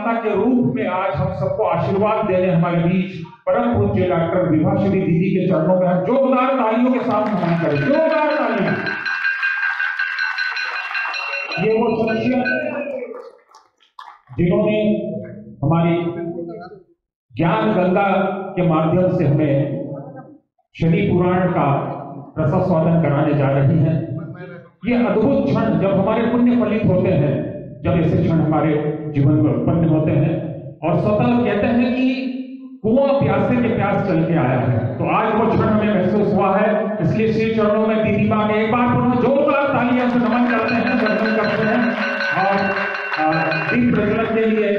माता के रूप में आज हम सबको आशीर्वाद देने हमारे बीच परम पूज्य डॉक्टर विभाश्री दीदी के चरणों में हम जोरदार तालियों के साथ नमन करें। जोरदार तालियां। ये वो शख्सियत जिन्होंने हमारी ज्ञान गंगा के माध्यम से हमें शनि पुराण का रसास्वादन कराने जा रही हैं। ये अद्भुत क्षण जब हमारे पुण्य फलित होते हैं, जब ऐसे क्षण हमारे जीवन में उत्पन्न होते हैं और स्वतः कहते हैं कि कुआं प्यासे के प्यास चल के आया है, तो आज वो क्षण हमें महसूस हुआ है। इसलिए श्री चरणों में दीदी मां के एक बार पुनः जोरदार तालियां से नमन करते हैं, वंदन करते हैं। और दीप प्रज्वलन के लिए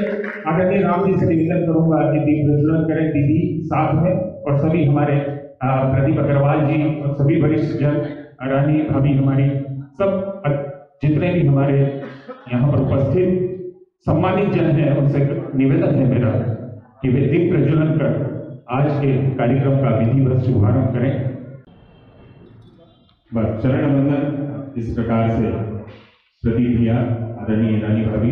आदरणीय राम जी से निवेदन करूंगा कि दीप प्रज्वलन करें दीदी साथ में, और सभी हमारे प्रदीप अग्रवाल जी और सभी वरिष्ठ जन, रानी भाभी, हमारी सब जितने भी हमारे यहाँ पर उपस्थित सम्मानित जन हैं, उनसे निवेदन है मेरा कि वे दीप प्रज्वलन कर आज के कार्यक्रम का विधिवत शुभारंभ करें। बस चरण वंदन इस प्रकार से प्रदीप भैया, आदरणीय रानी भाभी,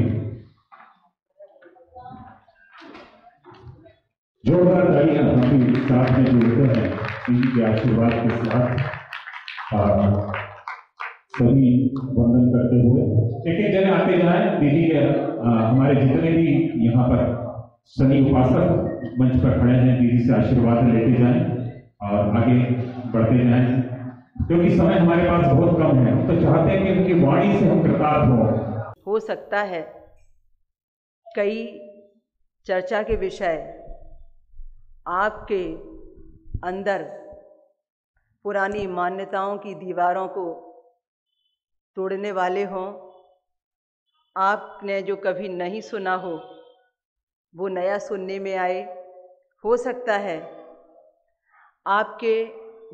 जोरदार तालियां हम भी साथ में जुड़ते हैं दीदी के आशीर्वाद के साथ सभी वंदन करते हुए एक एक जने आते जाए। दीदी के हमारे जितने भी यहाँ पर शनि उपासक मंच पर खड़े हैं, दीदी से आशीर्वाद लेते जाएं और आगे बढ़ते जाएं, क्योंकि समय हमारे पास बहुत कम है। हम तो चाहते हैं कि उनकी वाणी से हम कृतार्थ हो सकता है कई चर्चा के विषय आपके अंदर पुरानी मान्यताओं की दीवारों को तोड़ने वाले हों। आपने जो कभी नहीं सुना हो वो नया सुनने में आए। हो सकता है आपके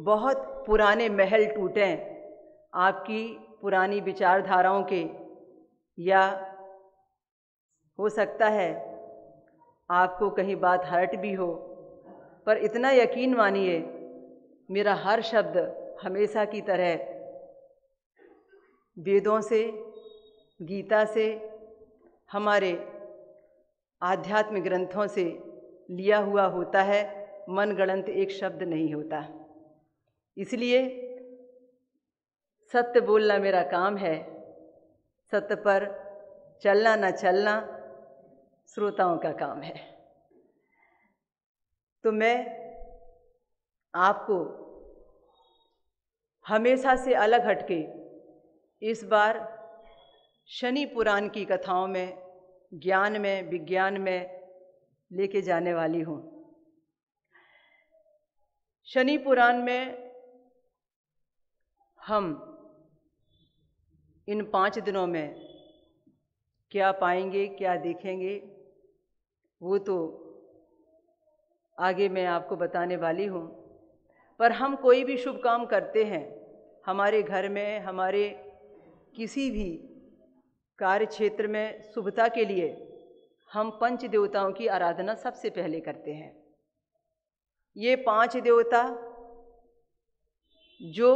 बहुत पुराने महल टूटें, आपकी पुरानी विचारधाराओं के, या हो सकता है आपको कहीं बात हर्ट भी हो, पर इतना यकीन मानिए मेरा हर शब्द हमेशा की तरह वेदों से, गीता से, हमारे आध्यात्मिक ग्रंथों से लिया हुआ होता है। मनगढ़ंत एक शब्द नहीं होता। इसलिए सत्य बोलना मेरा काम है। सत्य पर चलना न चलना श्रोताओं का काम है। तो मैं आपको हमेशा से अलग हटके इस बार शनि पुराण की कथाओं में, ज्ञान में, विज्ञान में लेके जाने वाली हूँ। शनि पुराण में हम इन 5 दिनों में क्या पाएंगे, क्या देखेंगे, वो तो आगे मैं आपको बताने वाली हूँ। पर हम कोई भी शुभ काम करते हैं, हमारे घर में, हमारे किसी भी कार्य क्षेत्र में शुभता के लिए हम पंच देवताओं की आराधना सबसे पहले करते हैं। ये 5 देवता जो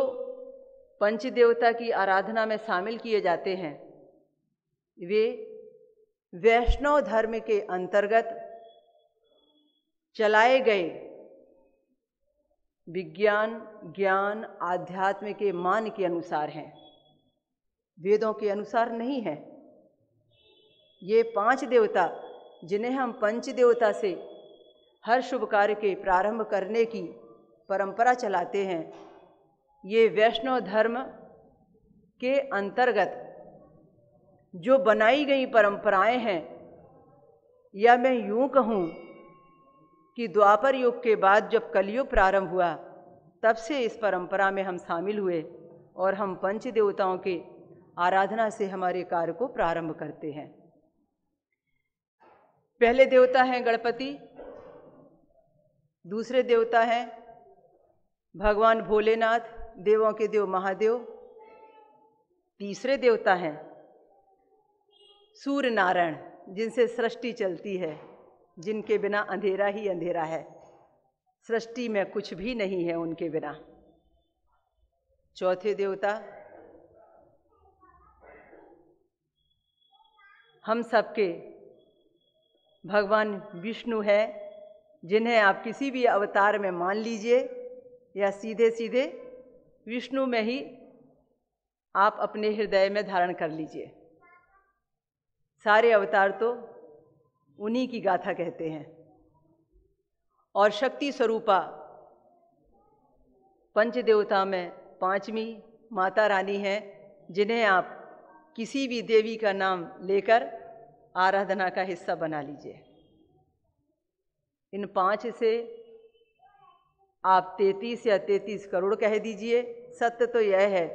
पंच देवता की आराधना में शामिल किए जाते हैं, वे वैष्णव धर्म के अंतर्गत चलाए गए विज्ञान, ज्ञान, आध्यात्म के मान के अनुसार हैं, वेदों के अनुसार नहीं है। ये 5 देवता जिन्हें हम पंच देवता से हर शुभ कार्य के प्रारंभ करने की परंपरा चलाते हैं, ये वैष्णव धर्म के अंतर्गत जो बनाई गई परंपराएं हैं, या मैं यूं कहूं कि द्वापर युग के बाद जब कलयुग प्रारंभ हुआ, तब से इस परंपरा में हम शामिल हुए और हम पंच देवताओं के आराधना से हमारे कार्य को प्रारंभ करते हैं। पहले देवता हैं गणपति, दूसरे देवता हैं भगवान भोलेनाथ, देवों के देव महादेव। तीसरे देवता हैं सूर्य नारायण, जिनसे सृष्टि चलती है, जिनके बिना अंधेरा ही अंधेरा है, सृष्टि में कुछ भी नहीं है उनके बिना। चौथे देवता हम सबके भगवान विष्णु है, जिन्हें आप किसी भी अवतार में मान लीजिए या सीधे सीधे विष्णु में ही आप अपने हृदय में धारण कर लीजिए। सारे अवतार तो उन्हीं की गाथा कहते हैं। और शक्ति स्वरूपा पंचदेवता में पांचवी माता रानी है, जिन्हें आप किसी भी देवी का नाम लेकर आराधना का हिस्सा बना लीजिए। इन 5 से आप 33 या 33 करोड़ कह दीजिए। सत्य तो यह है,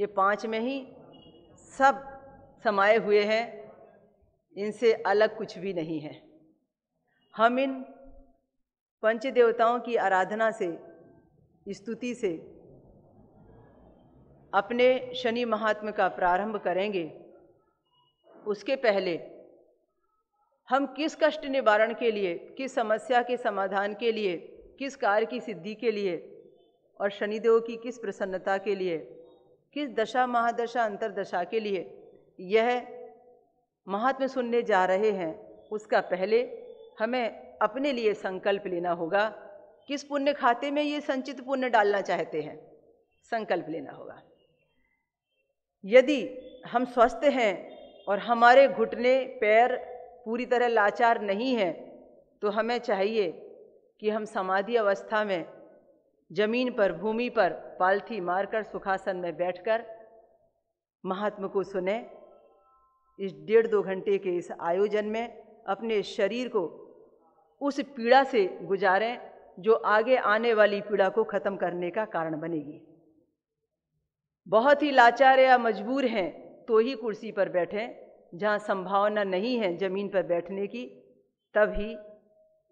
ये 5 में ही सब समाये हुए हैं, इनसे अलग कुछ भी नहीं है। हम इन पंचदेवताओं की आराधना से, स्तुति से अपने शनि महात्म्य का प्रारंभ करेंगे। उसके पहले हम किस कष्ट निवारण के लिए, किस समस्या के समाधान के लिए, किस कार्य की सिद्धि के लिए और शनिदेव की किस प्रसन्नता के लिए, किस दशा महादशा अंतरदशा के लिए यह महात्म्य सुनने जा रहे हैं, उसका पहले हमें अपने लिए संकल्प लेना होगा। किस पुण्य खाते में ये संचित पुण्य डालना चाहते हैं, संकल्प लेना होगा। यदि हम स्वस्थ हैं और हमारे घुटने पैर पूरी तरह लाचार नहीं हैं, तो हमें चाहिए कि हम समाधि अवस्था में जमीन पर, भूमि पर पालथी मारकर सुखासन में बैठकर महात्मा को सुने। इस 1.5-2 घंटे के इस आयोजन में अपने शरीर को उस पीड़ा से गुजारें जो आगे आने वाली पीड़ा को खत्म करने का कारण बनेगी। बहुत ही लाचार या मजबूर हैं तो ही कुर्सी पर बैठें, जहाँ संभावना नहीं है जमीन पर बैठने की, तभी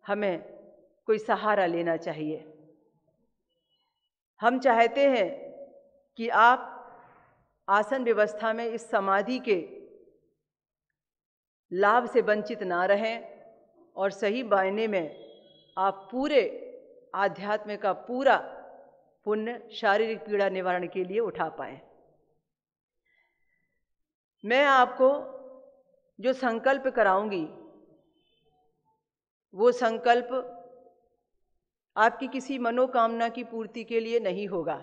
हमें कोई सहारा लेना चाहिए। हम चाहते हैं कि आप आसन व्यवस्था में इस समाधि के लाभ से वंचित ना रहें और सही मायने में आप पूरे आध्यात्म का पूरा पुण्य शारीरिक पीड़ा निवारण के लिए उठा पाएं। मैं आपको जो संकल्प कराऊंगी वो संकल्प आपकी किसी मनोकामना की पूर्ति के लिए नहीं होगा।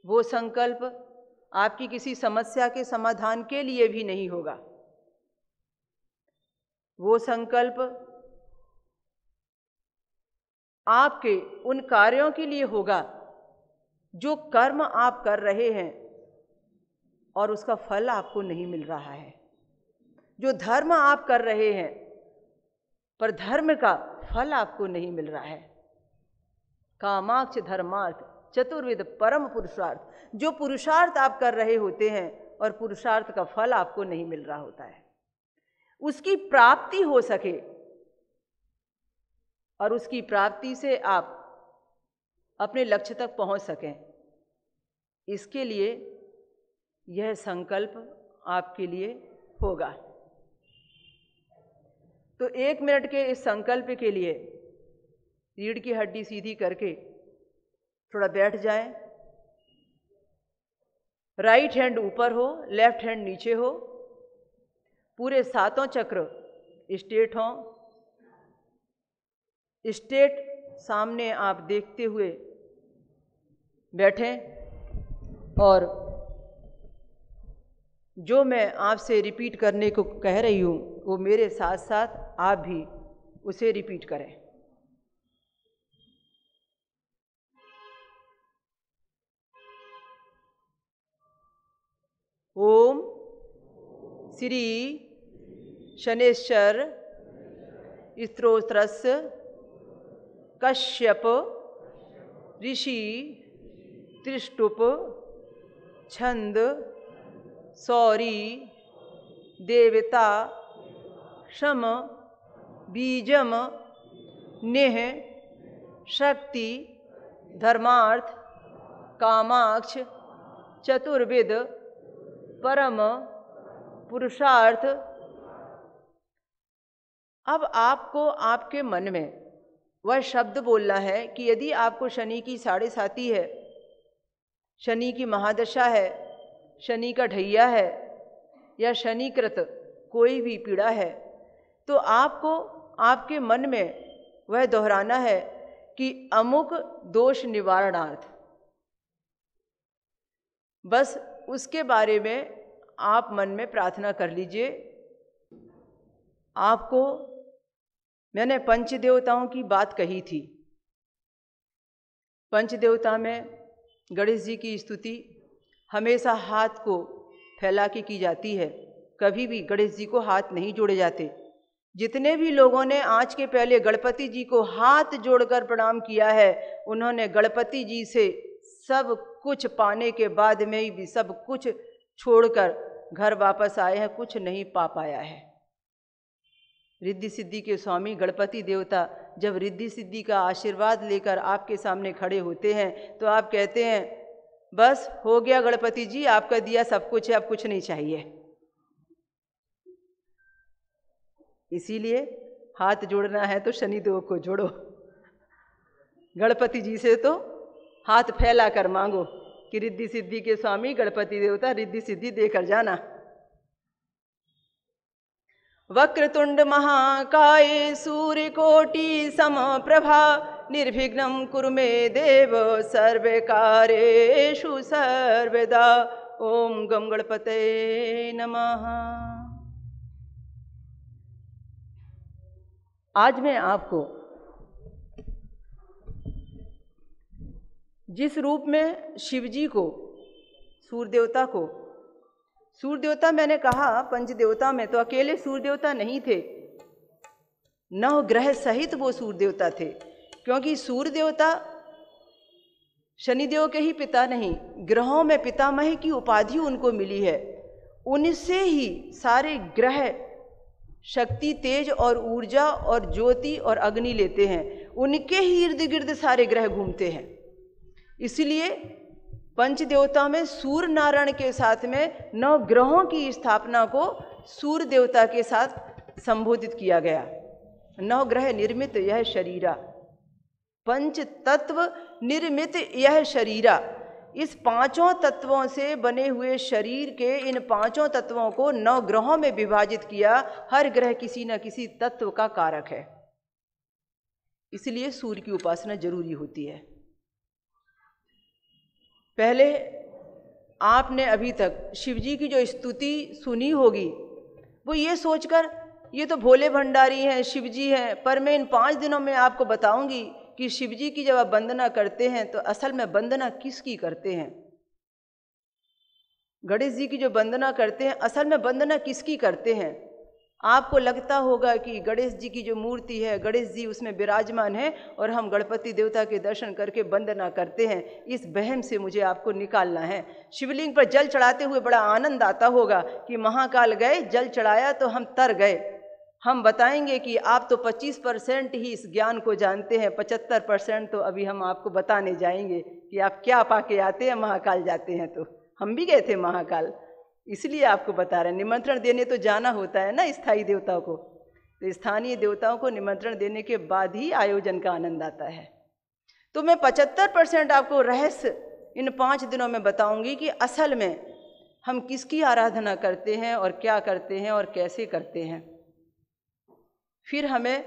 वो संकल्प आपकी किसी समस्या के समाधान के लिए भी नहीं होगा। वो संकल्प आपके उन कार्यों के लिए होगा जो कर्म आप कर रहे हैं और उसका फल आपको नहीं मिल रहा है। जो धर्म आप कर रहे हैं पर धर्म का फल आपको नहीं मिल रहा है। कामाक्ष धर्मार्थ चतुर्विध परम पुरुषार्थ, जो पुरुषार्थ आप कर रहे होते हैं और पुरुषार्थ का फल आपको नहीं मिल रहा होता है, उसकी प्राप्ति हो सके और उसकी प्राप्ति से आप अपने लक्ष्य तक पहुंच सकें, इसके लिए यह संकल्प आपके लिए होगा। तो 1 मिनट के इस संकल्प के लिए रीढ़ की हड्डी सीधी करके थोड़ा बैठ जाएं। राइट हैंड ऊपर हो, लेफ्ट हैंड नीचे हो, पूरे 7 चक्र स्ट्रेट हों। स्ट्रेट सामने आप देखते हुए बैठें और जो मैं आपसे रिपीट करने को कह रही हूँ वो मेरे साथ साथ आप भी उसे रिपीट करें। ओम श्री शनेश्वर स्तोत्रस्य कश्यप ऋषि त्रिष्टुप छंद सौरी देवता शम बीजम नेह शक्ति धर्मार्थ कामाक्ष चतुर्विद परम पुरुषार्थ। अब आपको आपके मन में वह शब्द बोलना है कि यदि आपको शनि की 7.5 है, शनि की महादशा है, शनि का ढैया है या शनिकृत कोई भी पीड़ा है तो आपको आपके मन में वह दोहराना है कि अमुक दोष निवारणार्थ, बस उसके बारे में आप मन में प्रार्थना कर लीजिए। आपको मैंने पंचदेवताओं की बात कही थी। पंचदेवता में गणेश जी की स्तुति हमेशा हाथ को फैला के की जाती है, कभी भी गणेश जी को हाथ नहीं जोड़े जाते। जितने भी लोगों ने आज के पहले गणपति जी को हाथ जोड़कर प्रणाम किया है, उन्होंने गणपति जी से सब कुछ पाने के बाद में भी सब कुछ छोड़कर घर वापस आए हैं, कुछ नहीं पा पाया है। रिद्धि सिद्धि के स्वामी गणपति देवता जब रिद्धि सिद्धि का आशीर्वाद लेकर आपके सामने खड़े होते हैं तो आप कहते हैं बस हो गया गणपति जी, आपका दिया सब कुछ है, अब कुछ नहीं चाहिए। इसीलिए हाथ जोड़ना है तो शनिदेव को जोड़ो, गणपति जी से तो हाथ फैला कर मांगो कि रिद्धि सिद्धि के स्वामी गणपति देवता रिद्धि सिद्धि देकर जाना। वक्रतुंड महाकाय सूर्यकोटि समप्रभा निर्विघ्नं कुरु मे देव सर्वकार्येषु सर्वदा। ओम गम गणपते नमः। आज मैं आपको जिस रूप में शिवजी को, सूर्य देवता मैंने कहा पंचदेवता में तो अकेले सूर्य देवता नहीं थे, 9 ग्रह सहित वो सूर्य देवता थे। क्योंकि सूर्य देवता शनिदेव के ही पिता नहीं, ग्रहों में पितामह की उपाधि उनको मिली है। उनसे ही सारे ग्रह शक्ति, तेज और ऊर्जा और ज्योति और अग्नि लेते हैं, उनके ही इर्द गिर्द सारे ग्रह घूमते हैं। इसलिए पंचदेवता में सूर्य नारायण के साथ में 9 ग्रहों की स्थापना को सूर्य देवता के साथ संबोधित किया गया। 9 ग्रह निर्मित यह शरीरा, पंच तत्व निर्मित यह शरीरा। इस 5 तत्वों से बने हुए शरीर के इन 5 तत्वों को 9 ग्रहों में विभाजित किया। हर ग्रह किसी न किसी तत्व का कारक है, इसलिए सूर्य की उपासना जरूरी होती है। पहले आपने अभी तक शिवजी की जो स्तुति सुनी होगी वो ये सोचकर ये तो भोले भंडारी हैं, शिवजी हैं, पर मैं इन 5 दिनों में आपको बताऊंगी कि शिवजी की जब आप वंदना करते हैं तो असल में वंदना किसकी करते हैं। गणेश जी की जो वंदना करते हैं असल में वंदना किसकी करते हैं। आपको लगता होगा कि गणेश जी की जो मूर्ति है, गणेश जी उसमें विराजमान है और हम गणपति देवता के दर्शन करके वंदना करते हैं। इस वहम से मुझे आपको निकालना है। शिवलिंग पर जल चढ़ाते हुए बड़ा आनंद आता होगा कि महाकाल गए, जल चढ़ाया तो हम तर गए। हम बताएंगे कि आप तो 25% ही इस ज्ञान को जानते हैं, 75% तो अभी हम आपको बताने जाएंगे कि आप क्या पाके आते हैं महाकाल जाते हैं। तो हम भी गए थे महाकाल, इसलिए आपको बता रहे हैं। निमंत्रण देने तो जाना होता है ना स्थायी देवताओं को, तो स्थानीय देवताओं को निमंत्रण देने के बाद ही आयोजन का आनंद आता है। तो मैं 75% आपको रहस्य इन 5 दिनों में बताऊंगी कि असल में हम किसकी आराधना करते हैं और क्या करते हैं और कैसे करते हैं। फिर हमें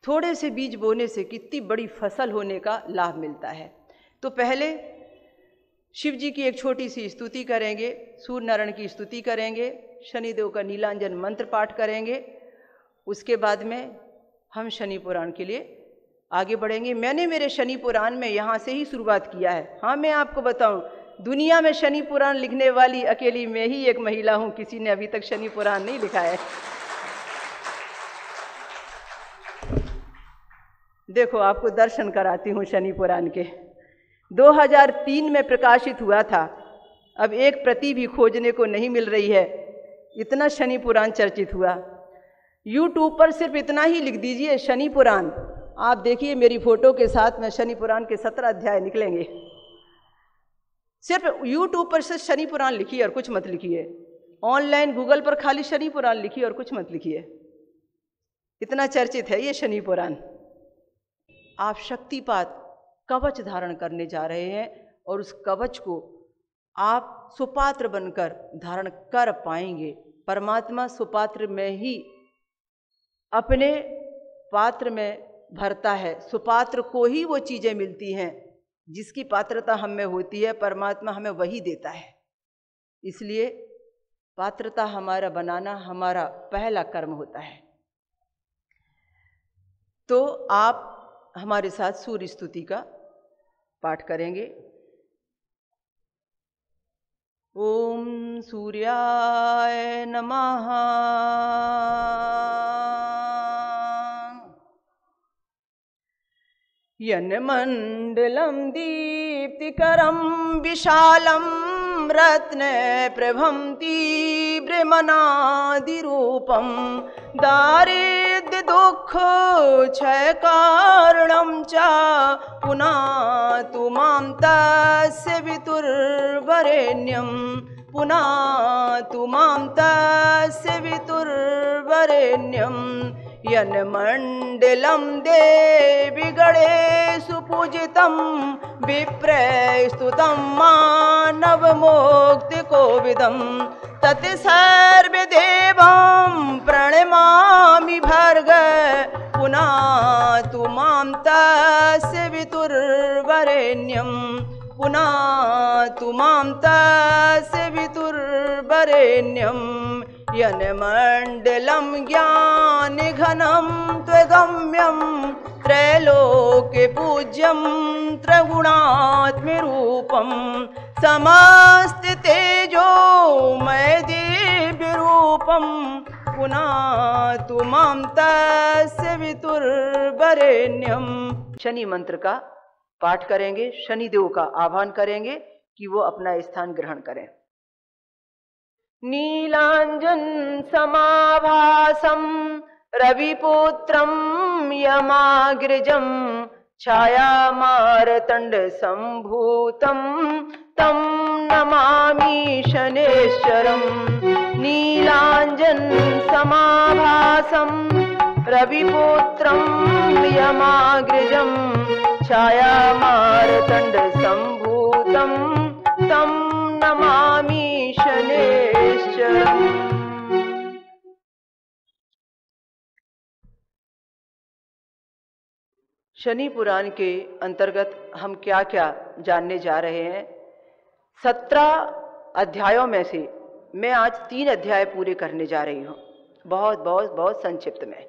थोड़े से बीज बोने से कितनी बड़ी फसल होने का लाभ मिलता है। तो पहले शिव जी की एक छोटी सी स्तुति करेंगे, सूर्य नारायण की स्तुति करेंगे, शनिदेव का नीलांजन मंत्र पाठ करेंगे। उसके बाद में हम शनि पुराण के लिए आगे बढ़ेंगे। मैंने मेरे शनि पुराण में यहाँ से ही शुरुआत किया है। हाँ, मैं आपको बताऊँ, दुनिया में शनि पुराण लिखने वाली अकेली मैं ही एक महिला हूँ, किसी ने अभी तक शनि पुराण नहीं लिखा है। देखो, आपको दर्शन कराती हूँ शनि पुराण के। 2003 में प्रकाशित हुआ था, अब एक प्रति भी खोजने को नहीं मिल रही है, इतना शनि पुराण चर्चित हुआ। YouTube पर सिर्फ इतना ही लिख दीजिए शनि पुराण, आप देखिए मेरी फोटो के साथ में शनि पुराण के 17 अध्याय निकलेंगे। सिर्फ YouTube पर से शनि पुराण लिखिए और कुछ मत लिखिए। ऑनलाइन गूगल पर खाली शनि पुराण लिखिए और कुछ मत लिखिए, इतना चर्चित है ये शनि पुराण। आप शक्तिपात कवच धारण करने जा रहे हैं और उस कवच को आप सुपात्र बनकर धारण कर पाएंगे, परमात्मा सुपात्र में ही अपने पात्र में भरता है। सुपात्र को ही वो चीज़ें मिलती हैं जिसकी पात्रता हम में होती है, परमात्मा हमें वही देता है। इसलिए पात्रता हमारा बनाना हमारा पहला कर्म होता है। तो आप हमारे साथ सूर्य स्तुति का पाठ करेंगे। ओम सूर्याय नमः। यन्मण्डलं दीप्तिकरं विशालं रत्नप्रभं तीव्रमनादिरूपं दारिद्र्यदुःखक्षयकारणं च पुनातु मां तस्य वितुर्वरेण्यं पुनातु मां तस्य वितुर्वरेण्यं यन्मण्डलं देवी गणेषु पूजितं विप्रस्तुतं मानवमुक्तिकोविदं तत् सर्वदेवं प्रणमामि भर्ग पुनातु मां तस्य वितुर्वरेण्यं पुनातु मां तस्य वितुर्वरेण्यं यन्मण्डलं ज्ञानघनं त्वगम्यं त्रैलोक्यपूज्यं त्रिगुणात्मरूपं समस्ततेजोमय दिव्यरूपं पुनातु मां तस्य वितुर्वरेण्यं। शनि मंत्र का पाठ करेंगे, शनिदेव का आह्वान करेंगे कि वो अपना स्थान ग्रहण करें। नीलांजन समाभासं रविपुत्रं यमाग्रजं छायामारतंड संभूतं तं नमामि शनेश्वरं। नीलांजन समाभासं रविपुत्रं यमाग्रजं छायामारतंड संभूतं तं नमामि शनेश्वरम्। शनि पुराण के अंतर्गत हम क्या क्या जानने जा रहे हैं। 17 अध्यायों में से मैं आज 3 अध्याय पूरे करने जा रही हूँ, बहुत संक्षिप्त में।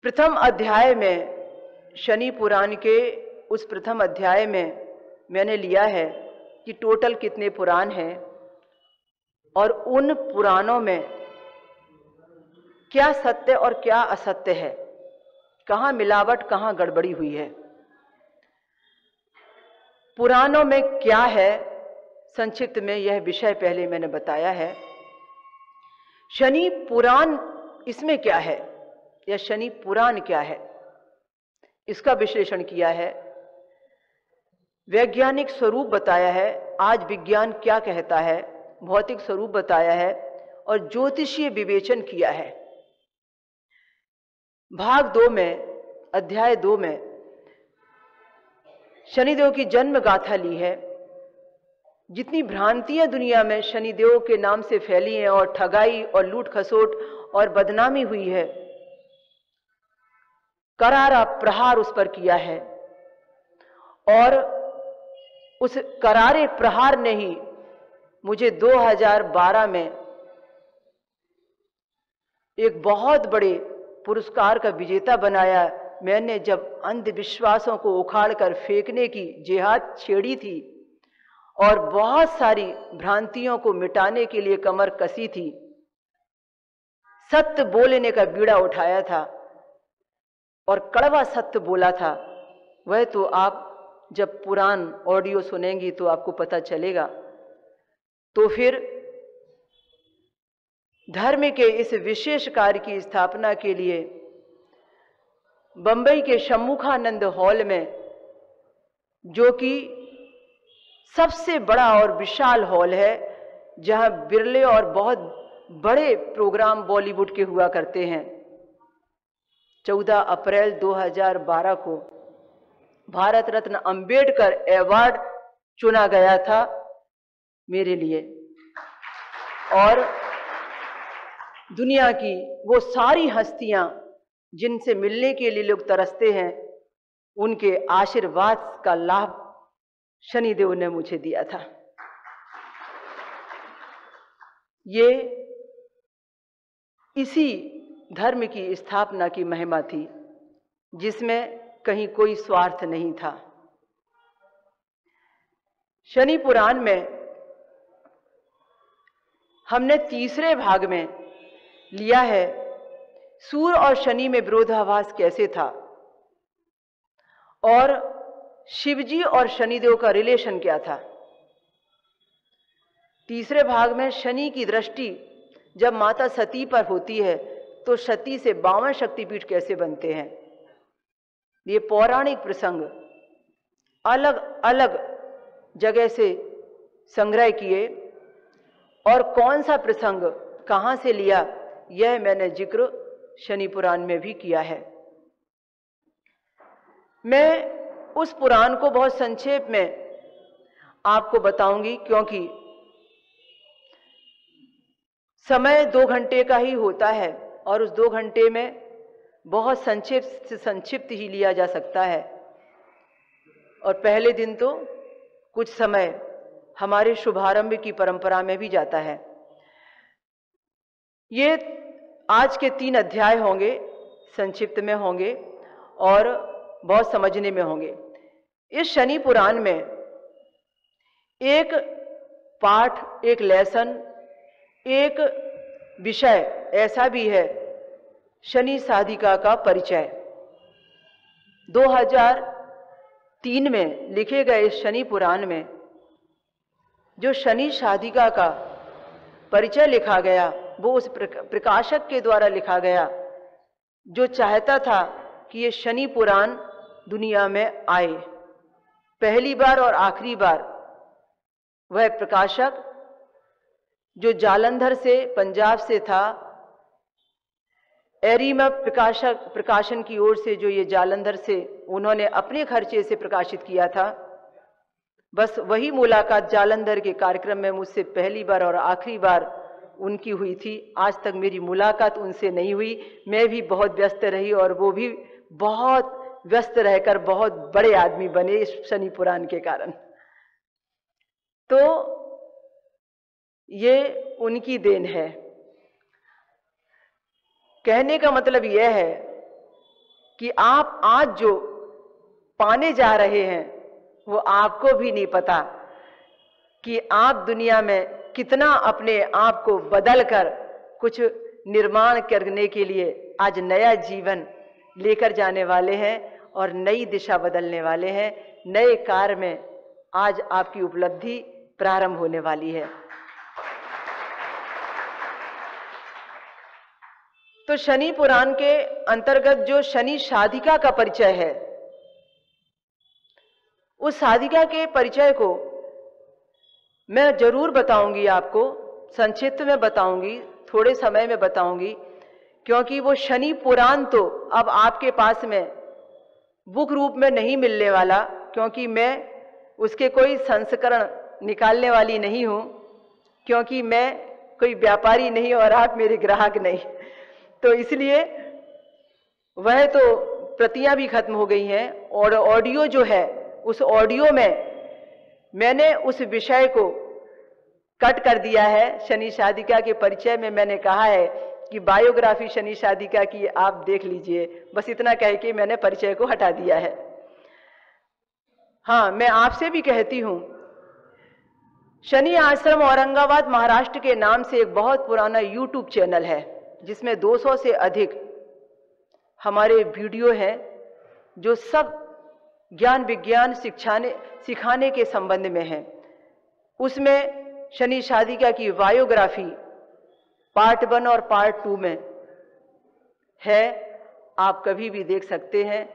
प्रथम अध्याय में, शनि पुराण के उस प्रथम अध्याय में मैंने लिया है कि टोटल कितने पुराण हैं और उन पुराणों में क्या सत्य और क्या असत्य है, कहाँ मिलावट कहाँ गड़बड़ी हुई है, पुराणों में क्या है। संक्षिप्त में यह विषय पहले मैंने बताया है। शनि पुराण इसमें क्या है या शनि पुराण क्या है, इसका विश्लेषण किया है, वैज्ञानिक स्वरूप बताया है, आज विज्ञान क्या कहता है, भौतिक स्वरूप बताया है और ज्योतिषीय विवेचन किया है। भाग 2 में, अध्याय 2 में शनिदेव की जन्म गाथा ली है। जितनी भ्रांतियां दुनिया में शनिदेव के नाम से फैली हैं और ठगाई और लूट खसोट और बदनामी हुई है, करारा प्रहार उस पर किया है और उस करारे प्रहार ने ही मुझे 2012 में एक बहुत बड़े पुरस्कार का विजेता बनाया। मैंने जब अंधविश्वासों को उखाड़कर फेंकने की जिहाद छेड़ी थी और बहुत सारी भ्रांतियों को मिटाने के लिए कमर कसी थी, सत्य बोलने का बीड़ा उठाया था और कड़वा सत्य बोला था। वह तो आप जब पुराण ऑडियो सुनेंगी तो आपको पता चलेगा। तो फिर धर्म के इस विशेष कार्य की स्थापना के लिए बंबई के सम्मुखानंद हॉल में, जो कि सबसे बड़ा और विशाल हॉल है, जहां बिरले और बहुत बड़े प्रोग्राम बॉलीवुड के हुआ करते हैं, 14 अप्रैल 2012 को भारत रत्न अंबेडकर अवार्ड चुना गया था मेरे लिए। और दुनिया की वो सारी हस्तियां जिनसे मिलने के लिए लोग तरसते हैं, उनके आशीर्वाद का लाभ शनिदेव ने मुझे दिया था। ये इसी धर्म की स्थापना की महिमा थी, जिसमें कहीं कोई स्वार्थ नहीं था। शनि पुराण में हमने तीसरे भाग में लिया है सूर्य और शनि में विरोधाभास कैसे था और शिवजी और शनिदेव का रिलेशन क्या था। तीसरे भाग में शनि की दृष्टि जब माता सती पर होती है तो सती से 52 शक्तिपीठ कैसे बनते हैं। ये पौराणिक प्रसंग अलग अलग जगह से संग्रह किए और कौन सा प्रसंग कहां से लिया, यह मैंने जिक्र शनि पुराण में भी किया है। मैं उस पुराण को बहुत संक्षेप में आपको बताऊंगी, क्योंकि समय 2 घंटे का ही होता है और उस 2 घंटे में बहुत संक्षिप्त से संक्षिप्त ही लिया जा सकता है। और पहले दिन तो कुछ समय हमारे शुभारंभ की परंपरा में भी जाता है। ये आज के 3 अध्याय होंगे, संक्षिप्त में होंगे और बहुत समझने में होंगे। इस शनि पुराण में एक पाठ, एक लेसन, एक विषय ऐसा भी है, शनि साधिका का परिचय। 2003 में लिखे गए इस शनि पुराण में जो शनि साधिका का परिचय लिखा गया, वो उस प्रकाशक के द्वारा लिखा गया जो चाहता था कि ये शनि पुराण दुनिया में आए। पहली बार और आखिरी बार वह प्रकाशक जो जालंधर से, पंजाब से था, एरिमा प्रकाशन की ओर से, जो ये जालंधर से उन्होंने अपने खर्चे से प्रकाशित किया था। बस वही मुलाकात जालंधर के कार्यक्रम में मुझसे पहली बार और आखिरी बार उनकी हुई थी। आज तक मेरी मुलाकात उनसे नहीं हुई। मैं भी बहुत व्यस्त रही और वो भी बहुत व्यस्त रहकर बहुत बड़े आदमी बने इस शनि पुराण के कारण। तो ये उनकी देन है। कहने का मतलब यह है कि आप आज जो पाने जा रहे हैं वो आपको भी नहीं पता कि आप दुनिया में कितना अपने आप को बदलकर कुछ निर्माण करने के लिए आज नया जीवन लेकर जाने वाले हैं और नई दिशा बदलने वाले हैं। नए कार्य में आज आपकी उपलब्धि प्रारंभ होने वाली है। तो शनि पुराण के अंतर्गत जो शनि साधिका का परिचय है, उस साधिका के परिचय को मैं जरूर बताऊंगी, आपको संक्षिप्त में बताऊंगी, थोड़े समय में बताऊंगी, क्योंकि वो शनि पुराण तो अब आपके पास में बुक रूप में नहीं मिलने वाला, क्योंकि मैं उसके कोई संस्करण निकालने वाली नहीं हूं, क्योंकि मैं कोई व्यापारी नहीं और आप मेरे ग्राहक नहीं। तो इसलिए वह तो प्रतियां भी खत्म हो गई हैं और ऑडियो जो है, उस ऑडियो में मैंने उस विषय को कट कर दिया है। शनि साधिका के परिचय में मैंने कहा है कि बायोग्राफी शनि साधिका की आप देख लीजिए, बस इतना कह के मैंने परिचय को हटा दिया है। हाँ, मैं आपसे भी कहती हूं, शनि आश्रम औरंगाबाद महाराष्ट्र के नाम से एक बहुत पुराना यूट्यूब चैनल है जिसमें 200 से अधिक हमारे वीडियो हैं जो सब ज्ञान विज्ञान सिखाने के संबंध में है। उसमें शनि साधिका की बायोग्राफी पार्ट 1 और पार्ट 2 में है, आप कभी भी देख सकते हैं।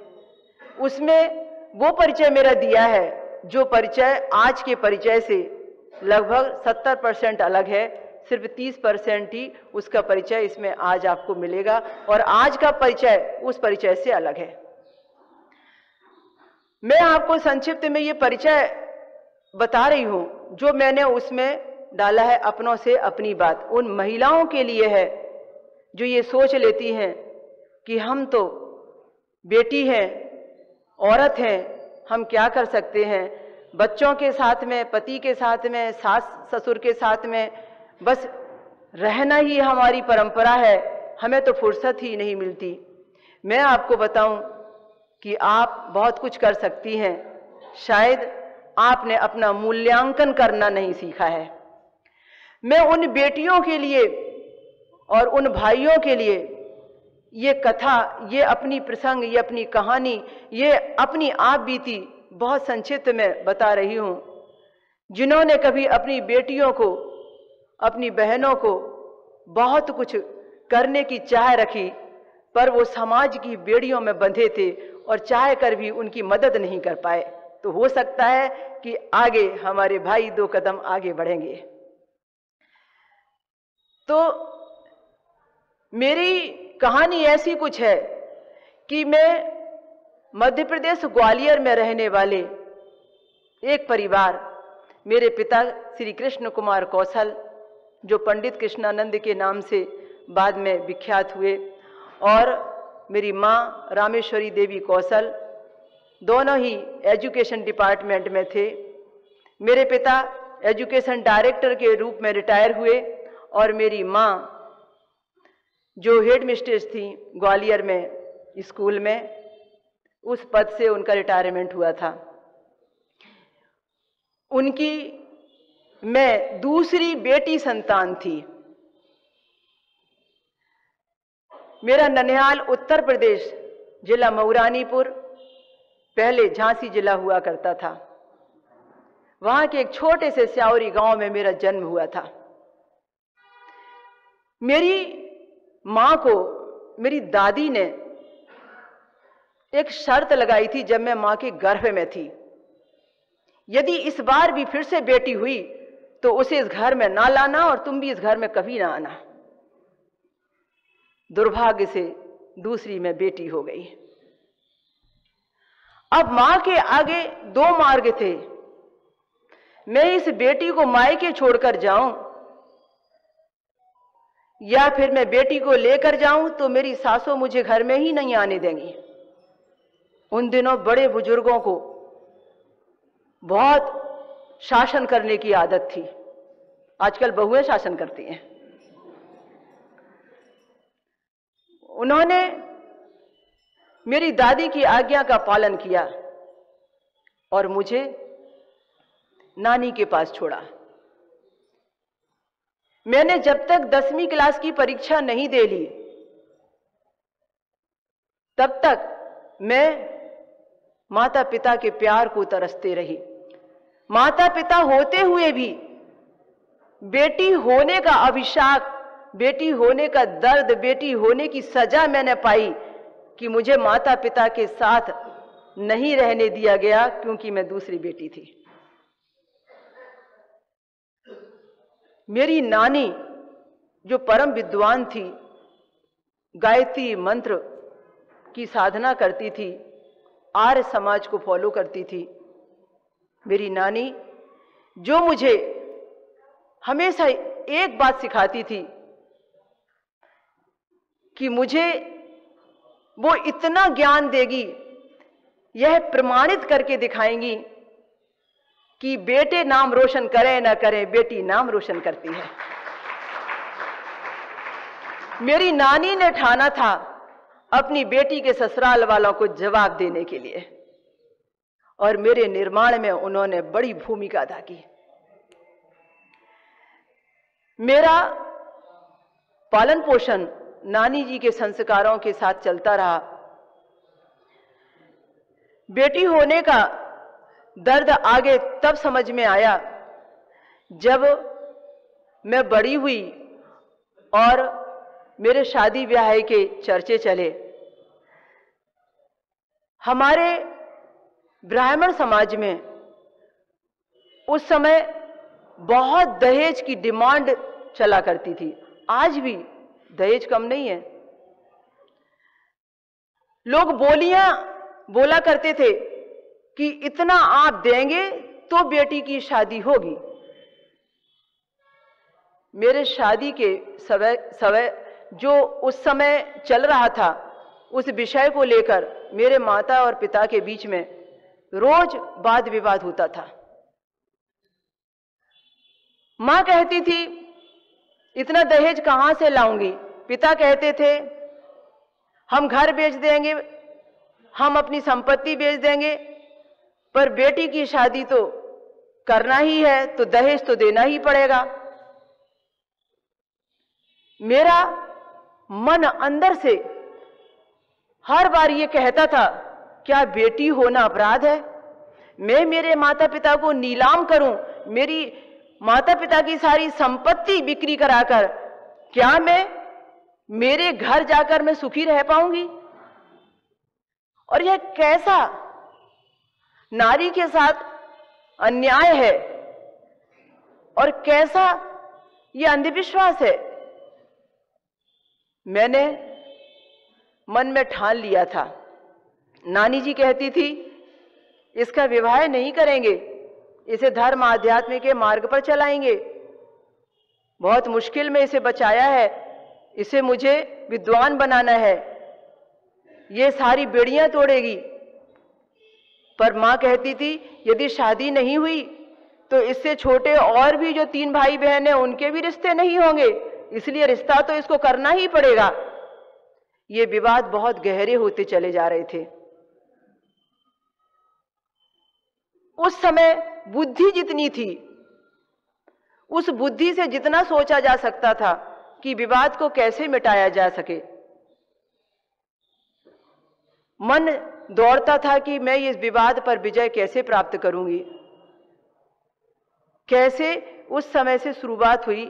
उसमें वो परिचय मेरा दिया है जो परिचय आज के परिचय से लगभग 70% अलग है, सिर्फ 30% ही उसका परिचय इसमें आज आपको मिलेगा और आज का परिचय उस परिचय से अलग है। मैं आपको संक्षिप्त में ये परिचय बता रही हूं जो मैंने उसमें डाला है अपनों से अपनी बात, उन महिलाओं के लिए है जो ये सोच लेती हैं कि हम तो बेटी हैं, औरत हैं, हम क्या कर सकते हैं, बच्चों के साथ में, पति के साथ में, सास ससुर के साथ में बस रहना ही हमारी परंपरा है, हमें तो फुर्सत ही नहीं मिलती। मैं आपको बताऊं कि आप बहुत कुछ कर सकती हैं, शायद आपने अपना मूल्यांकन करना नहीं सीखा है। मैं उन बेटियों के लिए और उन भाइयों के लिए ये कथा, ये अपनी प्रसंग, ये अपनी कहानी, ये अपनी आप बीती बहुत संक्षिप्त में बता रही हूं, जिन्होंने कभी अपनी बेटियों को, अपनी बहनों को बहुत कुछ करने की चाह रखी, पर वो समाज की बेड़ियों में बंधे थे और चाह कर भी उनकी मदद नहीं कर पाए। तो हो सकता है कि आगे हमारे भाई 2 कदम आगे बढ़ेंगे। तो मेरी कहानी ऐसी कुछ है कि मैं मध्य प्रदेश ग्वालियर में रहने वाले एक परिवार, मेरे पिता श्री कृष्ण कुमार कौशल, जो पंडित कृष्णानंद के नाम से बाद में विख्यात हुए, और मेरी माँ रामेश्वरी देवी कौशल, दोनों ही एजुकेशन डिपार्टमेंट में थे। मेरे पिता एजुकेशन डायरेक्टर के रूप में रिटायर हुए और मेरी माँ जो हेड मिस्ट्रेस थी ग्वालियर में स्कूल में, उस पद से उनका रिटायरमेंट हुआ था। उनकी मैं दूसरी बेटी संतान थी। मेरा ननिहाल उत्तर प्रदेश, जिला मऊरानीपुर, पहले झांसी जिला हुआ करता था। वहां के एक छोटे से स्यावरी गांव में मेरा जन्म हुआ था। मेरी मां को मेरी दादी ने एक शर्त लगाई थी जब मैं मां के गर्भ में थी, यदि इस बार भी फिर से बेटी हुई तो उसे इस घर में ना लाना और तुम भी इस घर में कभी ना आना। दुर्भाग्य से दूसरी में बेटी हो गई। अब मां के आगे 2 मार्ग थे, मैं इस बेटी को मायके छोड़कर जाऊं या फिर मैं बेटी को लेकर जाऊं तो मेरी सासों मुझे घर में ही नहीं आने देंगी। उन दिनों बड़े बुजुर्गों को बहुत शासन करने की आदत थी, आजकल बहुएं शासन करती हैं। उन्होंने मेरी दादी की आज्ञा का पालन किया और मुझे नानी के पास छोड़ा। मैंने जब तक 10वीं क्लास की परीक्षा नहीं दे ली, तब तक मैं माता पिता के प्यार को तरसते रही। माता पिता होते हुए भी बेटी होने का अभिशाप, बेटी होने का दर्द, बेटी होने की सजा मैंने पाई कि मुझे माता पिता के साथ नहीं रहने दिया गया क्योंकि मैं दूसरी बेटी थी। मेरी नानी जो परम विद्वान थी, गायत्री मंत्र की साधना करती थी, आर्य समाज को फॉलो करती थी, मेरी नानी जो मुझे हमेशा एक बात सिखाती थी कि मुझे वो इतना ज्ञान देगी, यह प्रमाणित करके दिखाएंगी कि बेटे नाम रोशन करें ना करें, बेटी नाम रोशन करती है। मेरी नानी ने ठाना था अपनी बेटी के ससुराल वालों को जवाब देने के लिए, और मेरे निर्माण में उन्होंने बड़ी भूमिका अदा की। मेरा पालन पोषण नानी जी के संस्कारों के साथ चलता रहा। बेटी होने का दर्द आगे तब समझ में आया जब मैं बड़ी हुई और मेरे शादी ब्याह के चर्चे चले। हमारे ब्राह्मण समाज में उस समय बहुत दहेज की डिमांड चला करती थी, आज भी दहेज कम नहीं है। लोग बोलियां बोला करते थे कि इतना आप देंगे तो बेटी की शादी होगी। मेरे शादी के समय जो उस समय चल रहा था, उस विषय को लेकर मेरे माता और पिता के बीच में रोज वाद विवाद होता था। मां कहती थी इतना दहेज कहां से लाऊंगी, पिता कहते थे हम घर बेच देंगे, हम अपनी संपत्ति बेच देंगे, पर बेटी की शादी तो करना ही है तो दहेज तो देना ही पड़ेगा। मेरा मन अंदर से हर बार ये कहता था क्या बेटी होना अपराध है? मैं मेरे माता पिता को नीलाम करूं, मेरी माता पिता की सारी संपत्ति बिक्री कराकर क्या मैं मेरे घर जाकर मैं सुखी रह पाऊंगी? और यह कैसा नारी के साथ अन्याय है और कैसा यह अंधविश्वास है। मैंने मन में ठान लिया था। नानी जी कहती थी इसका विवाह नहीं करेंगे, इसे धर्म आध्यात्म के मार्ग पर चलाएंगे। बहुत मुश्किल में इसे बचाया है, इसे मुझे विद्वान बनाना है, ये सारी बेड़ियां तोड़ेगी। पर मां कहती थी यदि शादी नहीं हुई तो इससे छोटे और भी जो 3 भाई बहन हैं उनके भी रिश्ते नहीं होंगे, इसलिए रिश्ता तो इसको करना ही पड़ेगा। ये विवाद बहुत गहरे होते चले जा रहे थे। उस समय बुद्धि जितनी थी, उस बुद्धि से जितना सोचा जा सकता था कि विवाद को कैसे मिटाया जा सके, मन दौड़ता था कि मैं इस विवाद पर विजय कैसे प्राप्त करूंगी। कैसे उस समय से शुरुआत हुई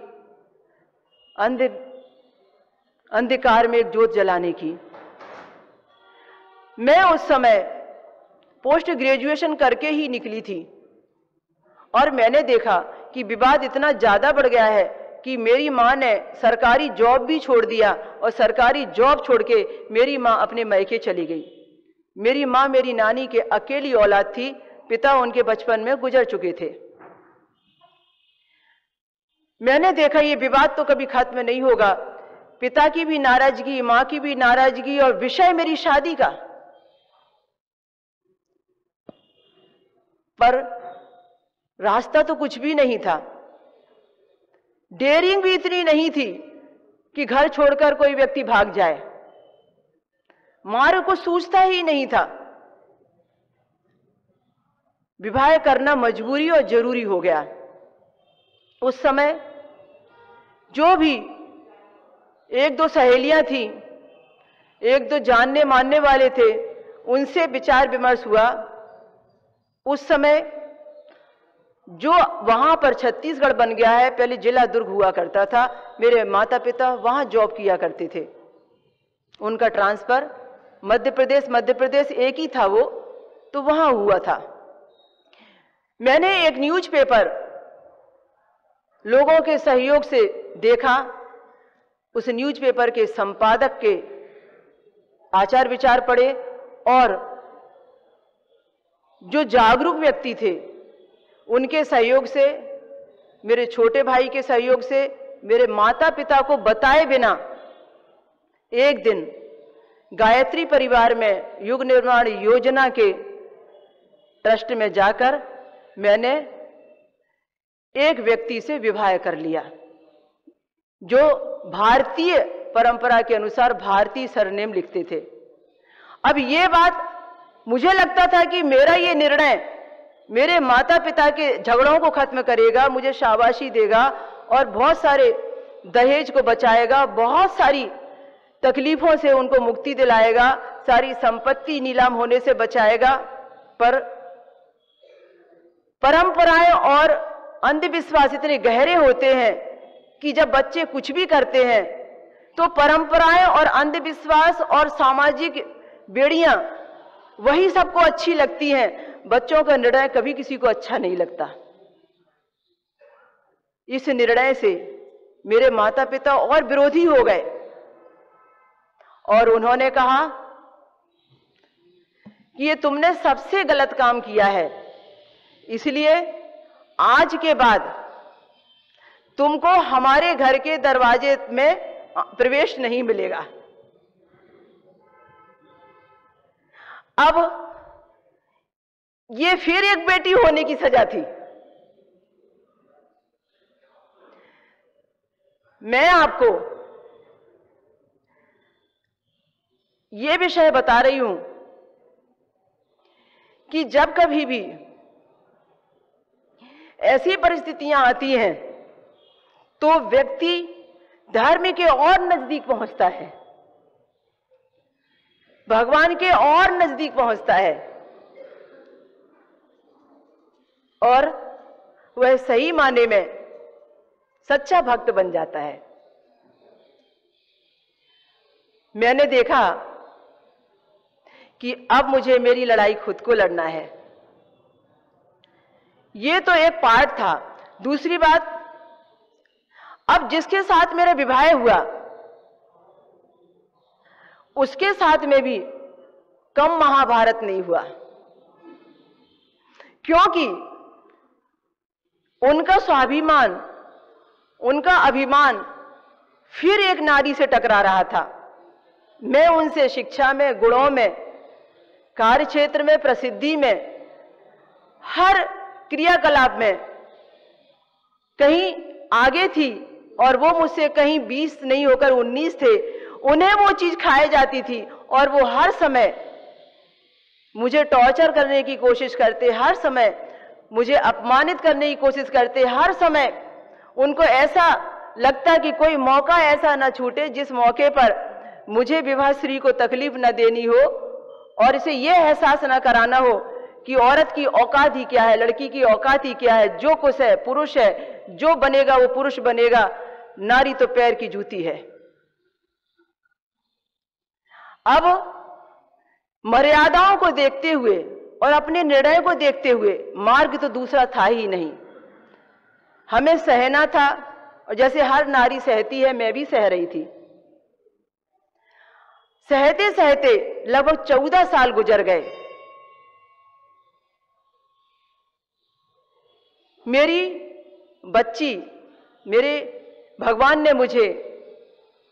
अंधकार में एक ज्योत जलाने की। मैं उस समय पोस्ट ग्रेजुएशन करके ही निकली थी और मैंने देखा कि विवाद इतना ज्यादा बढ़ गया है कि मेरी मां ने सरकारी जॉब भी छोड़ दिया और सरकारी जॉब छोड़ के मेरी मां अपने मायके चली गई। मेरी मां मेरी नानी के अकेली औलाद थी, पिता उनके बचपन में गुजर चुके थे। मैंने देखा ये विवाद तो कभी खत्म नहीं होगा, पिता की भी नाराजगी, मां की भी नाराजगी और विषय मेरी शादी का। पर रास्ता तो कुछ भी नहीं था, डेयरिंग भी इतनी नहीं थी कि घर छोड़कर कोई व्यक्ति भाग जाए, मार्ग को सूझता ही नहीं था। विवाह करना मजबूरी और जरूरी हो गया। उस समय जो भी 1-2 सहेलियां थी, 1-2 जानने मानने वाले थे, उनसे विचार विमर्श हुआ। उस समय जो वहां पर छत्तीसगढ़ बन गया है, पहले जिला दुर्ग हुआ करता था, मेरे माता पिता वहां जॉब किया करते थे। उनका ट्रांसफर मध्य प्रदेश एक ही था वो, तो वहां हुआ था। मैंने एक न्यूज़पेपर लोगों के सहयोग से देखा, उस न्यूज़पेपर के संपादक के आचार विचार पढ़े और जो जागरूक व्यक्ति थे उनके सहयोग से, मेरे छोटे भाई के सहयोग से, मेरे माता पिता को बताए बिना एक दिन गायत्री परिवार में युग निर्माण योजना के ट्रस्ट में जाकर मैंने एक व्यक्ति से विवाह कर लिया, जो भारतीय परंपरा के अनुसार भारतीय सरनेम लिखते थे। अब ये बात मुझे लगता था कि मेरा ये निर्णय मेरे माता पिता के झगड़ों को खत्म करेगा, मुझे शाबाशी देगा और बहुत सारे दहेज को बचाएगा, बहुत सारी तकलीफों से उनको मुक्ति दिलाएगा, सारी संपत्ति नीलाम होने से बचाएगा। पर परंपराएं और अंधविश्वास इतने गहरे होते हैं कि जब बच्चे कुछ भी करते हैं तो परंपराएं और अंधविश्वास और सामाजिक बेड़ियां वही सबको अच्छी लगती हैं, बच्चों का निर्णय कभी किसी को अच्छा नहीं लगता। इस निर्णय से मेरे माता पिता और विरोधी हो गए और उन्होंने कहा कि ये तुमने सबसे गलत काम किया है, इसलिए आज के बाद तुमको हमारे घर के दरवाजे में प्रवेश नहीं मिलेगा। अब ये फिर एक बेटी होने की सजा थी। मैं आपको ये विषय बता रही हूं कि जब कभी भी ऐसी परिस्थितियां आती हैं तो व्यक्ति धर्म के और नजदीक पहुंचता है, भगवान के और नजदीक पहुंचता है और वह सही माने में सच्चा भक्त बन जाता है। मैंने देखा कि अब मुझे मेरी लड़ाई खुद को लड़ना है। ये तो एक पार्ट था। दूसरी बात, अब जिसके साथ मेरा विवाह हुआ उसके साथ में भी कम महाभारत नहीं हुआ, क्योंकि उनका स्वाभिमान, उनका अभिमान फिर एक नारी से टकरा रहा था। मैं उनसे शिक्षा में, गुणों में, कार्य क्षेत्र में, प्रसिद्धि में, हर क्रियाकलाप में कहीं आगे थी और वो मुझसे कहीं 20 नहीं होकर 19 थे। उन्हें वो चीज खाई जाती थी और वो हर समय मुझे टॉर्चर करने की कोशिश करते, हर समय मुझे अपमानित करने की कोशिश करते, हर समय उनको ऐसा लगता कि कोई मौका ऐसा न छूटे जिस मौके पर मुझे विवाहश्री को तकलीफ न देनी हो और इसे यह एहसास न कराना हो कि औरत की औकात ही क्या है, लड़की की औकात ही क्या है। जो कुछ है पुरुष है, जो बनेगा वो पुरुष बनेगा, नारी तो पैर की जूती है। अब मर्यादाओं को देखते हुए और अपने निर्णय को देखते हुए मार्ग तो दूसरा था ही नहीं, हमें सहना था। और जैसे हर नारी सहती है, मैं भी सह रही थी। सहते सहते लगभग 14 साल गुजर गए। मेरी बच्ची, मेरे भगवान ने मुझे,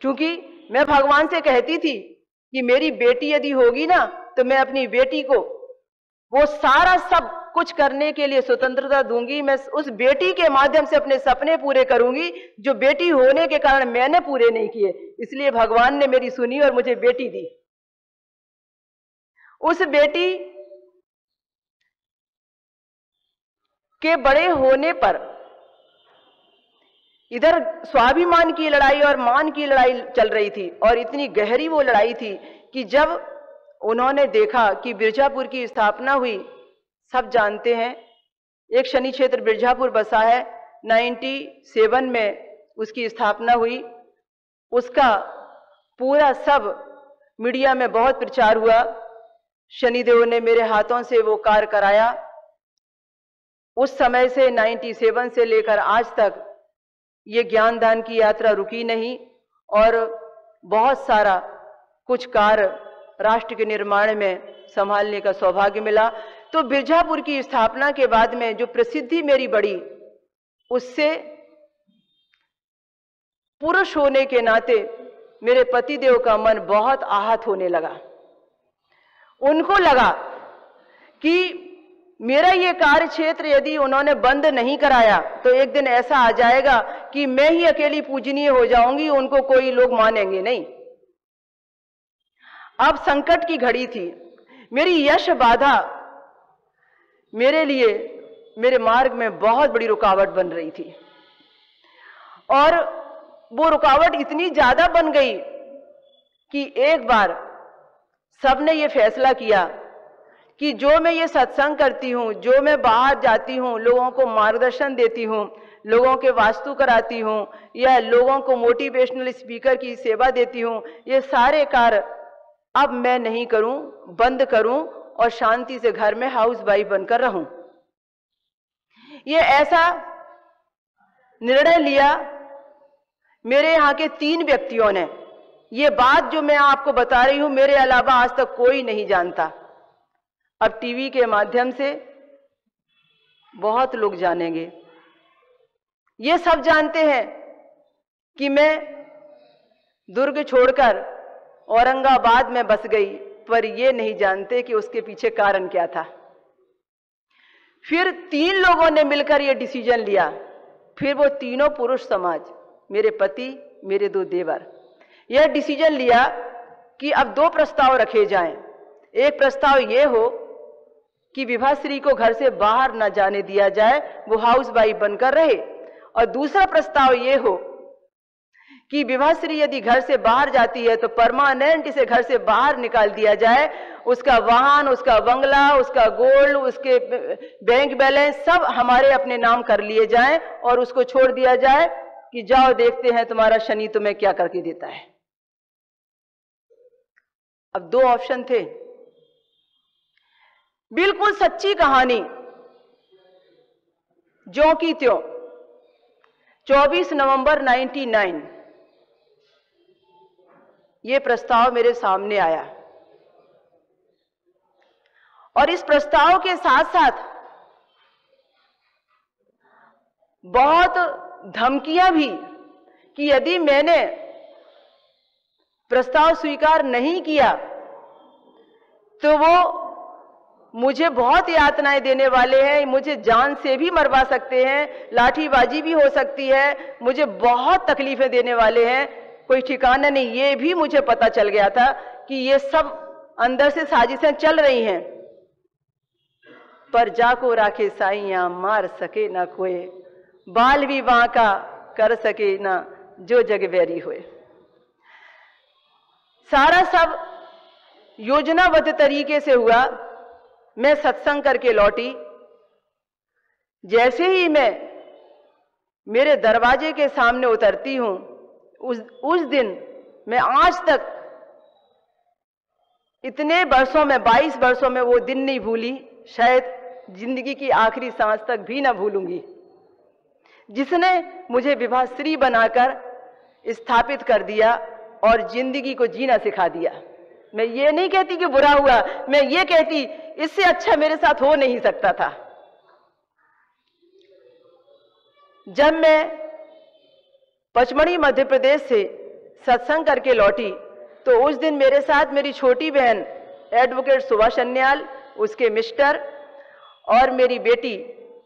क्योंकि मैं भगवान से कहती थी कि मेरी बेटी यदि होगी ना तो मैं अपनी बेटी को वो सारा सब कुछ करने के लिए स्वतंत्रता दूंगी। मैं उस बेटी के माध्यम से अपने सपने पूरे करूंगी जो बेटी होने के कारण मैंने पूरे नहीं किए। इसलिए भगवान ने मेरी सुनी और मुझे बेटी दी। उस बेटी के बड़े होने पर इधर स्वाभिमान की लड़ाई और मान की लड़ाई चल रही थी और इतनी गहरी वो लड़ाई थी कि जब उन्होंने देखा कि बिरजापुर की स्थापना हुई, सब जानते हैं एक शनि क्षेत्र बिरजापुर बसा है, 97 में उसकी स्थापना हुई। उसका पूरा सब मीडिया में बहुत प्रचार हुआ। शनिदेव ने मेरे हाथों से वो कार्य कराया। उस समय से 97 से लेकर आज तक ये ज्ञानदान की यात्रा रुकी नहीं और बहुत सारा कुछ कार्य राष्ट्र के निर्माण में संभालने का सौभाग्य मिला। तो बिरजापुर की स्थापना के बाद में जो प्रसिद्धि मेरी बढ़ी, उससे पुरुष होने के नाते मेरे पतिदेव का मन बहुत आहत होने लगा। उनको लगा कि मेरा ये कार्य क्षेत्र यदि उन्होंने बंद नहीं कराया तो एक दिन ऐसा आ जाएगा कि मैं ही अकेली पूजनीय हो जाऊंगी, उनको कोई लोग मानेंगे नहीं। अब संकट की घड़ी थी। मेरी यश बाधा मेरे लिए, मेरे मार्ग में बहुत बड़ी रुकावट बन रही थी और वो रुकावट इतनी ज्यादा बन गई कि एक बार सबने ये फैसला किया कि जो मैं ये सत्संग करती हूँ, जो मैं बाहर जाती हूँ, लोगों को मार्गदर्शन देती हूँ, लोगों के वास्तु कराती हूँ या लोगों को मोटिवेशनल स्पीकर की सेवा देती हूँ, ये सारे कार्य अब मैं नहीं करूं, बंद करूं और शांति से घर में हाउस वाइफ बनकर रहूं। ये ऐसा निर्णय लिया मेरे यहाँ के 3 व्यक्तियों ने। ये बात जो मैं आपको बता रही हूं मेरे अलावा आज तक कोई नहीं जानता। अब टीवी के माध्यम से बहुत लोग जानेंगे। ये सब जानते हैं कि मैं दुर्ग छोड़कर औरंगाबाद में बस गई, पर ये नहीं जानते कि उसके पीछे कारण क्या था। फिर 3 लोगों ने मिलकर ये डिसीजन लिया, फिर वो तीनों पुरुष समाज, मेरे पति, मेरे 2 देवर, यह डिसीजन लिया कि अब 2 प्रस्ताव रखे जाएं। एक प्रस्ताव ये हो कि विभाश्री को घर से बाहर न जाने दिया जाए, वो हाउस वाइफ बनकर रहे, और दूसरा प्रस्ताव ये हो कि विभाश्री यदि घर से बाहर जाती है तो परमानेंट इसे घर से बाहर निकाल दिया जाए, उसका वाहन, उसका बंगला, उसका गोल्ड, उसके बैंक बैलेंस सब हमारे अपने नाम कर लिए जाएं और उसको छोड़ दिया जाए कि जाओ देखते हैं तुम्हारा शनि तुम्हें क्या करके देता है। अब 2 ऑप्शन थे। बिल्कुल सच्ची कहानी, ज्यों की त्यों 24 नवंबर 99 ये प्रस्ताव मेरे सामने आया, और इस प्रस्ताव के साथ साथ बहुत धमकियां भी कि यदि मैंने प्रस्ताव स्वीकार नहीं किया तो वो मुझे बहुत यातनाएं देने वाले हैं, मुझे जान से भी मरवा सकते हैं, लाठीबाजी भी हो सकती है, मुझे बहुत तकलीफें देने वाले हैं, कोई ठिकाना नहीं। ये भी मुझे पता चल गया था कि ये सब अंदर से साजिशें चल रही हैं। पर जाको राखे साइयां, मार सके ना कोई, बाल भी बांका कर सके ना जो जग बैरी हुए। सारा सब योजनाबद्ध तरीके से हुआ। मैं सत्संग करके लौटी। जैसे ही मैं मेरे दरवाजे के सामने उतरती हूं, उस दिन मैं आज तक इतने वर्षों में, 22 वर्षों में वो दिन नहीं भूली, शायद जिंदगी की आखिरी सांस तक भी ना भूलूंगी, जिसने मुझे विभाश्री बनाकर स्थापित कर दिया और जिंदगी को जीना सिखा दिया। मैं ये नहीं कहती कि बुरा हुआ, मैं ये कहती इससे अच्छा मेरे साथ हो नहीं सकता था। जब मैं पचमढ़ी मध्य प्रदेश से सत्संग करके लौटी तो उस दिन मेरे साथ मेरी छोटी बहन एडवोकेट शोभा सन्याल, उसके मिस्टर और मेरी बेटी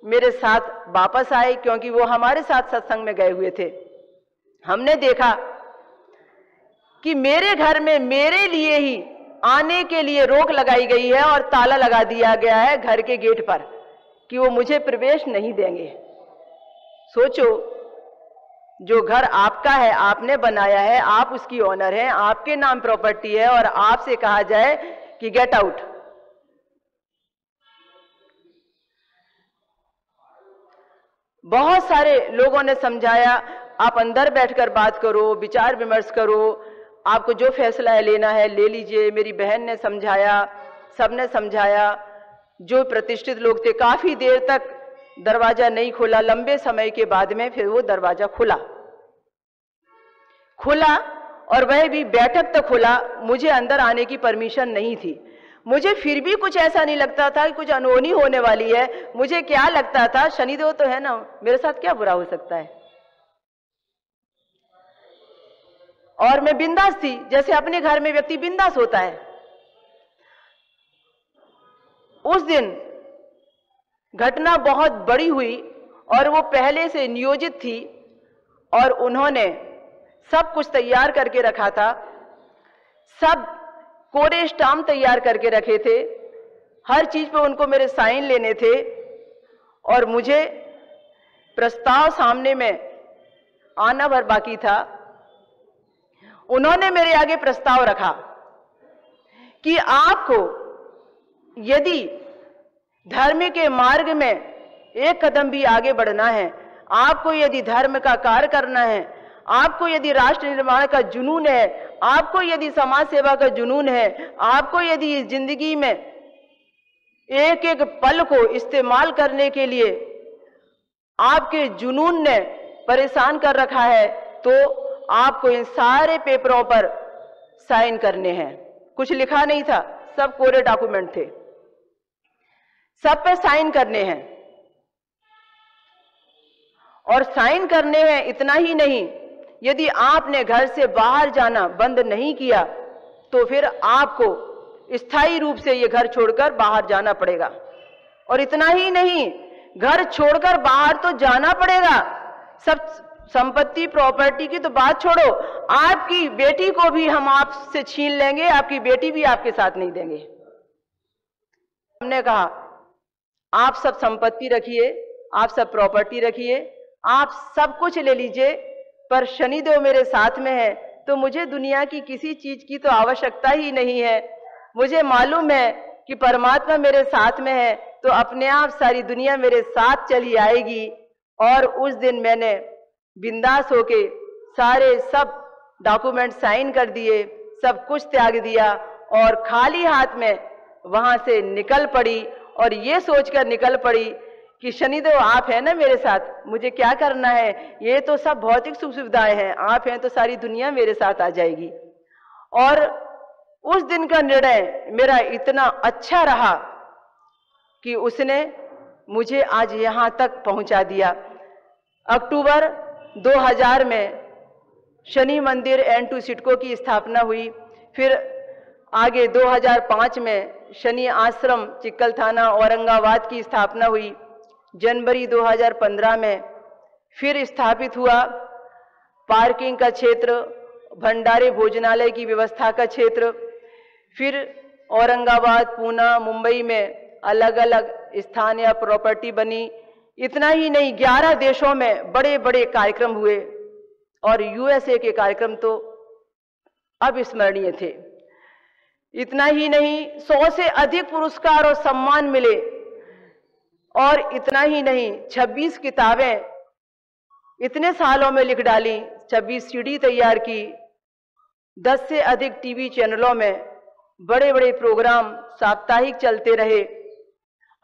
मेरे साथ वापस आए, क्योंकि वो हमारे साथ सत्संग में गए हुए थे। हमने देखा कि मेरे घर में मेरे लिए ही आने के लिए रोक लगाई गई है और ताला लगा दिया गया है घर के गेट पर कि वो मुझे प्रवेश नहीं देंगे। सोचो, जो घर आपका है, आपने बनाया है, आप उसकी ओनर हैं, आपके नाम प्रॉपर्टी है, और आपसे कहा जाए कि गेट आउट। बहुत सारे लोगों ने समझाया, आप अंदर बैठकर बात करो, विचार विमर्श करो, आपको जो फैसला लेना है ले लीजिए। मेरी बहन ने समझाया, सबने समझाया। जो प्रतिष्ठित लोग थे, काफी देर तक दरवाजा नहीं खुला, लंबे समय के बाद में फिर वो दरवाजा खुला, और वह भी बैठक तक खुला। मुझे अंदर आने की परमिशन नहीं थी। मुझे फिर भी कुछ ऐसा नहीं लगता था कि कुछ अनहोनी होने वाली है। मुझे क्या लगता था, शनिदेव तो है ना, मेरे साथ क्या बुरा हो सकता है। और मैं बिंदास थी, जैसे अपने घर में व्यक्ति बिंदास होता है। उस दिन घटना बहुत बड़ी हुई और वो पहले से नियोजित थी और उन्होंने सब कुछ तैयार करके रखा था। सब कोरे स्टाम्प तैयार करके रखे थे, हर चीज पे उनको मेरे साइन लेने थे और मुझे प्रस्ताव सामने में आना भर बाकी था। उन्होंने मेरे आगे प्रस्ताव रखा कि आपको यदि धर्म के मार्ग में एक कदम भी आगे बढ़ना है, आपको यदि धर्म का कार्य करना है, आपको यदि राष्ट्र निर्माण का जुनून है, आपको यदि समाज सेवा का जुनून है, आपको यदि इस जिंदगी में एक एक पल को इस्तेमाल करने के लिए आपके जुनून ने परेशान कर रखा है, तो आपको इन सारे पेपरों पर साइन करने हैं। कुछ लिखा नहीं था, सब कोरे डॉक्यूमेंट थे, सब पे साइन करने हैं। और साइन करने हैं, इतना ही नहीं, यदि आपने घर से बाहर जाना बंद नहीं किया तो फिर आपको स्थायी रूप से ये घर छोड़कर बाहर जाना पड़ेगा। और इतना ही नहीं, घर छोड़कर बाहर तो जाना पड़ेगा, सब संपत्ति प्रॉपर्टी की तो बात छोड़ो, आपकी बेटी को भी हम आपसे छीन लेंगे, आपकी बेटी भी आपके साथ नहीं देंगे। हमने कहा आप सब संपत्ति रखिए, आप सब प्रॉपर्टी रखिए, आप सब कुछ ले लीजिए, पर शनिदेव मेरे साथ में है तो मुझे दुनिया की किसी चीज की तो आवश्यकता ही नहीं है। मुझे मालूम है कि परमात्मा मेरे साथ में है तो अपने आप सारी दुनिया मेरे साथ चली आएगी। और उस दिन मैंने बिंदास होके सारे सब डॉक्यूमेंट साइन कर दिए, सब कुछ त्याग दिया और खाली हाथ में वहां से निकल पड़ी और ये सोचकर निकल पड़ी कि शनिदेव आप हैं ना मेरे साथ, मुझे क्या करना है, ये तो सब भौतिक सुख सुविधाएं हैं, आप हैं तो सारी दुनिया मेरे साथ आ जाएगी। और उस दिन का निर्णय मेरा इतना अच्छा रहा कि उसने मुझे आज यहां तक पहुंचा दिया। अक्टूबर 2000 में शनि मंदिर N2 सिडको की स्थापना हुई, फिर आगे 2005 में शनि आश्रम चिक्कल थाना औरंगाबाद की स्थापना हुई। जनवरी 2015 में फिर स्थापित हुआ पार्किंग का क्षेत्र, भंडारे भोजनालय की व्यवस्था का क्षेत्र, फिर औरंगाबाद, पूना, मुंबई में अलग अलग स्थान या प्रॉपर्टी बनी। इतना ही नहीं, 11 देशों में बड़े बड़े कार्यक्रम हुए और USA के कार्यक्रम तो अविस्मरणीय थे। इतना ही नहीं, 100 से अधिक पुरस्कार और सम्मान मिले। और इतना ही नहीं, 26 किताबें इतने सालों में लिख डाली, 26 CD तैयार की, 10 से अधिक टीवी चैनलों में बड़े बड़े प्रोग्राम साप्ताहिक चलते रहे,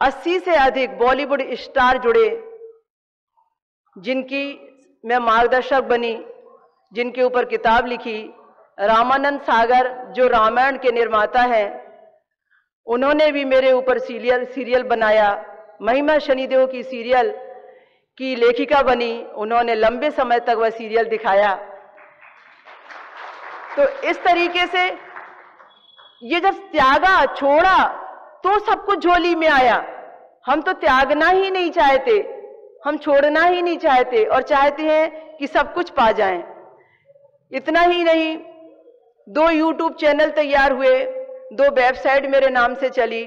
80 से अधिक बॉलीवुड स्टार जुड़े जिनकी मैं मार्गदर्शक बनी, जिनके ऊपर किताब लिखी। रामानंद सागर जो रामायण के निर्माता हैं, उन्होंने भी मेरे ऊपर सीरियल बनाया। महिमा शनिदेव की सीरियल की लेखिका बनी, उन्होंने लंबे समय तक वह सीरियल दिखाया। तो इस तरीके से ये जब त्यागा, छोड़ा तो सब कुछ झोली में आया। हम तो त्यागना ही नहीं चाहते, हम छोड़ना ही नहीं चाहते और चाहते हैं कि सब कुछ पा जाएं। इतना ही नहीं, 2 YouTube चैनल तैयार हुए, 2 वेबसाइट मेरे नाम से चली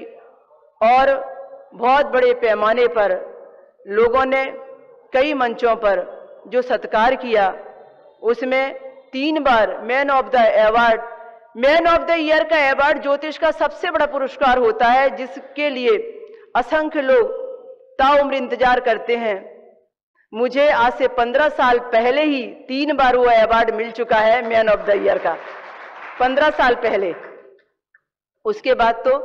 और बहुत बड़े पैमाने पर लोगों ने कई मंचों पर जो सत्कार किया, उसमें 3 बार man of the award, man of the year का अवार्ड ज्योतिष का सबसे बड़ा पुरस्कार होता है, जिसके लिए असंख्य लोग ताउम्र इंतजार करते हैं। मुझे आज से 15 साल पहले ही 3 बार वो अवार्ड मिल चुका है मैन ऑफ द ईयर का, 15 साल पहले। उसके बाद तो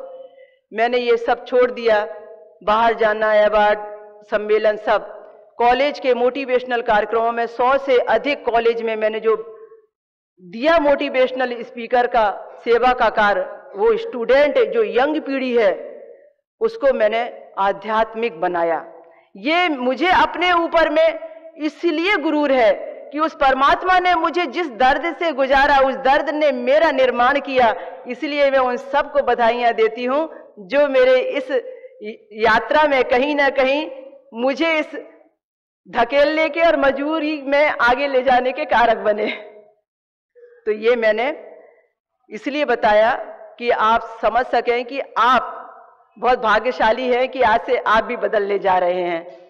मैंने ये सब छोड़ दिया, बाहर जाना, अवार्ड, सम्मेलन, सब। कॉलेज के मोटिवेशनल कार्यक्रमों में 100 से अधिक कॉलेज में मैंने जो दिया मोटिवेशनल स्पीकर का सेवा का कार्य, वो स्टूडेंट जो यंग पीढ़ी है उसको मैंने आध्यात्मिक बनाया। ये मुझे अपने ऊपर में इसलिए गुरूर है कि उस परमात्मा ने मुझे जिस दर्द से गुजारा, उस दर्द ने मेरा निर्माण किया। इसलिए मैं उन सबको बधाइयां देती हूं जो मेरे इस यात्रा में कहीं ना कहीं मुझे इस धकेलने के और मजबूरी में आगे ले जाने के कारक बने। तो ये मैंने इसलिए बताया कि आप समझ सकें कि आप बहुत भाग्यशाली हैं कि आज से आप भी बदलने जा रहे हैं।